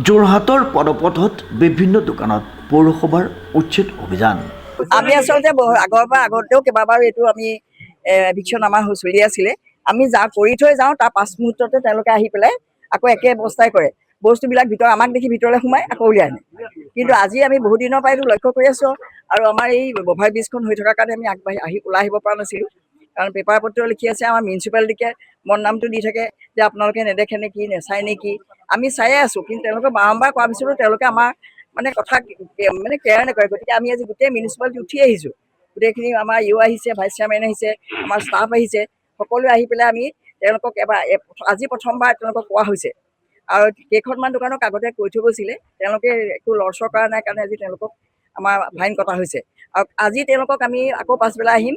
যোৰহাটৰ পদপথত বিভিন্ন দোকানত পৌৰসভাৰ উচ্ছেদ অভিযান। আমি আচলতে আগতেও কেইবাবাৰো এইটো আমি এভিকশ্যন আমাৰ চলি আছিলে। আমি কৰি থৈ যাওঁ, তাৰ 5 মুহূৰ্ততে তেওঁলোকে আহি পেলাই আকৌ একে অৱস্থাই কৰে। বস্তুবিলাক আমাক দেখি ভিতৰলৈ সোমাই আকৌ উলিয়াই আনে। কিন্তু আজি আমি বহুত দিনৰ পৰা এইটো লক্ষ্য কৰি আছোঁ আৰু আমাৰ এই অভাৰ ব্ৰিজখন হৈ থকাৰ কাৰণে আমি ওলাই আহিব পৰা নাছিলোঁ। কাৰণ পেপাৰ পত্ৰ লিখি আছে, আমাৰ মিউনিচিপালিটিকে নামটো দি থাকে যে আপোনালোকে নেদেখে নেকি, নেচায় নেকি। আমি চায়ে আছোঁ, কিন্তু তেওঁলোকে বাৰম্বাৰ কোৱাৰ পিছতো তেওঁলোকে আমাৰ কথা কেয়াৰ নকৰে। গতিকে আমি আজি গোটেই মিউনিচিপালিটি উঠি আহিছোঁ। গোটেইখিনি আমাৰ আহিছে, ভাইচ চেয়াৰমেন আহিছে, আমাৰ ষ্টাফ আহিছে, সকলোৱে আহি পেলাই আমি তেওঁলোকক আজি প্ৰথমবাৰ তেওঁলোকক কোৱা হৈছে। আৰু কেইখনমান দোকানক আগতে কৈ থৈ গৈছিলে, তেওঁলোকে একো লৰচৰ কৰা নাই কাৰণে আজি তেওঁলোকক আমাৰ ফাইন কটা হৈছে। আৰু আজি তেওঁলোকক আমি আকৌ পাছবেলা আহিম,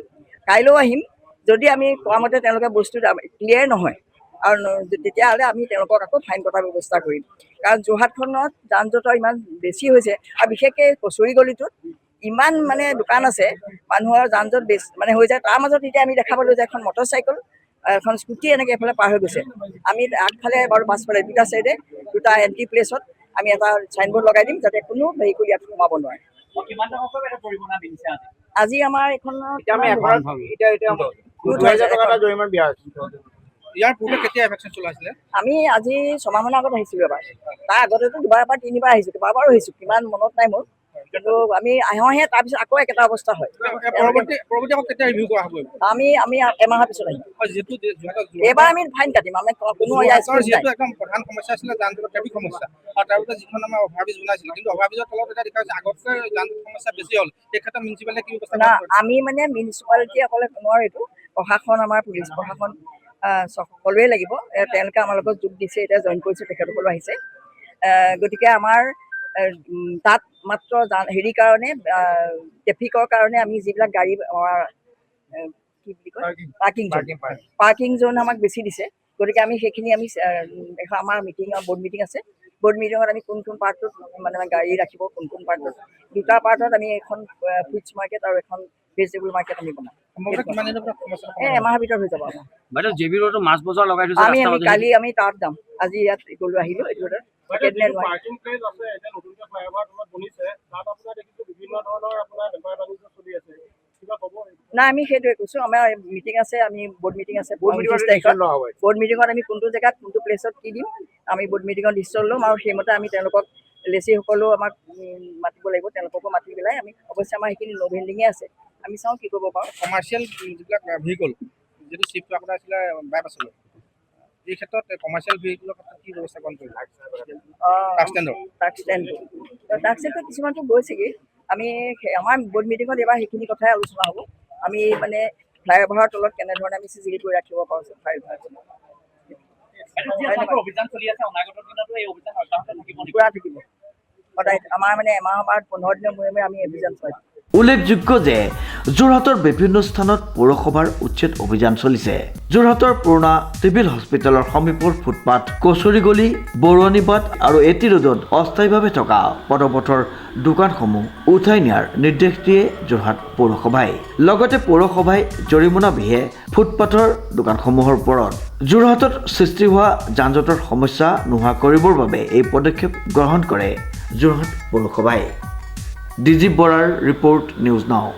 কাইলৈও আহিম। যদি আমি কোৱা মতে তেওঁলোকে বস্তু ক্লিয়াৰ নহয় আৰু তেতিয়াহ'লে আমি তেওঁলোকক আকৌ ফাইন কটাৰ ব্যৱস্থা কৰিম। কাৰণ যোৰহাটখনত যান জঁটৰ ইমান বেছি হৈছে আৰু বিশেষকৈ কচুৰি গলিটোত ইমান দোকান আছে, মানুহৰ যান জঁট হৈ যায়। তাৰ মাজত এতিয়া আমি দেখা পালোঁ যে এখন মটৰচাইকেল, এখন স্কুটি এনেকৈ এফালে পাৰ হৈ গৈছে। আমি আগফালে বাৰু পাছফালে দুটা চাইডে দুটা এণ্ট্ৰি প্লেচত আমি এটা চাইনবোৰ্ড লগাই দিম, যাতে কোনো ভেহিকুল ইয়াত সোমাব নোৱাৰে। আজি আমাৰ এইখনত আমি আজি 6 মাহমানৰ আগত আহিছিলোঁ এবাৰ। তাৰ আগতেতো দুবাৰ 3বাৰ আহিছোঁ, কেইবাবাৰো আহিছোঁ, কিমান মনত নাই মোৰ। কিন্তু আমি আহে তাৰপিছত আকৌ একেটা অৱস্থা হয়। আমি এমাহৰ পিছত আহিম। এইবাৰ আমি ফাইন কাটিম। আমি কোনো প্ৰধান সমস্যা আছিলে যান জঁটৰ ট্ৰেফিক সমস্যা, আৰু তাৰ ভিতৰত যিখন আমাৰ অভাৰব্ৰিজ বনাইছিলে, কিন্তু অভাৰব্ৰিজৰ তলত এটা দেখা যায় আগতকৈ যান জঁটৰ সমস্যা বেছি হ'ল। এই ক্ষেত্ৰত মিউনিচিপালিটিয়ে কি ব্যৱস্থা না, আমি মিউনিচিপালিটি অকলে নোৱাৰোঁ এইটো। প্ৰশাসন, আমাৰ পুলিচ প্ৰশাসন সকলোৱে লাগিব। তেওঁলোকে আমাৰ লগত যোগ দিছে, এতিয়া জইন কৰিছে, তেখেতসকলো আহিছে। গতিকে আমাৰ তাত মাত্ৰ কাৰণে ট্ৰেফিকৰ কাৰণে আমি যিবিলাক গাড়ী কি বুলি কয় পাৰ্কিং জোন আমাক বেছি দিছে। গতিকে আমি সেইখিনি আমাৰ বৰ্ড মিটিং আছে। বৰ্ড মিটিঙত আমি কোন পাৰ্টত গাড়ী ৰাখিব, কোন পাৰ্টত। দুটা পাৰ্টত আমি এখন ফ্ৰুটছ মাৰ্কেট আৰু এখন ভেজিটেবল মাৰ্কেট আমি বনাম। এমাহৰ ভিতৰত হৈ যাব আমাৰ। কালি আমি তাত যাম। আজি ইয়াত গ'লো, আহিলোঁ। নাই, আমি সেইটোৱে কৈছোঁ। আমাৰ মিটিং আছে, আমি বৰ্ড মিটিং আছে 29 তাৰিখত। বৰ্ড মিটিঙত আমি কোনটো জেগাত কোনটো প্লেচত কি দিম, আমি বৰ্ড মিটিঙত ডিচিশ্যন ল'ম। আৰু সেইমতে আমি তেওঁলোকক লেচিসকলেও আমাক মাতিব লাগিব, তেওঁলোককো মাতি পেলাই আমি অৱশ্যে আমাৰ সেইখিনি ল' ভেণ্ডিঙে আছে, আমি চাওঁ কি কৰিব পাৰোঁ। কমাৰ্চিয়েল যিবিলাক ভেহিকল, যিটো চিফ্ট আপোনাৰ আছিলে বাইপাছলৈ, এই ক্ষেত্ৰত কমাৰ্চিয়েল ভেহিকলৰ ক্ষেত্ৰত কি ব্যৱস্থা গ্ৰহণ কৰিম? টাস্ক ষ্টেণ্ডত কিছুমানটো গৈছেগৈ। আমি আমাৰ বৰ্ড মিটিঙত এইবাৰ সেইখিনি কথাই আলোচনা হ'ব। আমি ফ্লাইঅভাৰৰ তলত কেনেধৰণে আমি চিজিল কৰি ৰাখিব পাৰোঁ পুৰা থাকিব সদায়। আমাৰ এমাহৰ পৰা 15 দিনৰ মূৰে মূৰে আমি অভিযান চলাই দিম। উল্লেখযোগ্য যে যোৰহাটৰ বিভিন্ন স্থানত পৌৰসভাৰ উচ্ছেদ অভিযান চলিছে। যোৰহাটৰ পুৰণা চিভিল হস্পিটেলৰ সমীপৰ ফুটপাথ, কচুৰি গলি, বৰুৱানী বাট আৰু এটি ৰোডত অস্থায়ীভাৱে থকা পদপথৰ দোকানসমূহ উঠাই নিয়াৰ নিৰ্দেশ দিয়ে যোৰহাট পৌৰসভাই। লগতে পৌৰসভাই জৰিমনা বিহে ফুটপাথৰ দোকানসমূহৰ ওপৰত। যোৰহাটত সৃষ্টি হোৱা যান জঁটৰ সমস্যা নোহোৱা কৰিবৰ বাবে এই পদক্ষেপ গ্ৰহণ কৰে যোৰহাট পৌৰসভাই। ডিজিপ বৰাৰ ৰিপৰ্ট, নিউজ নাও।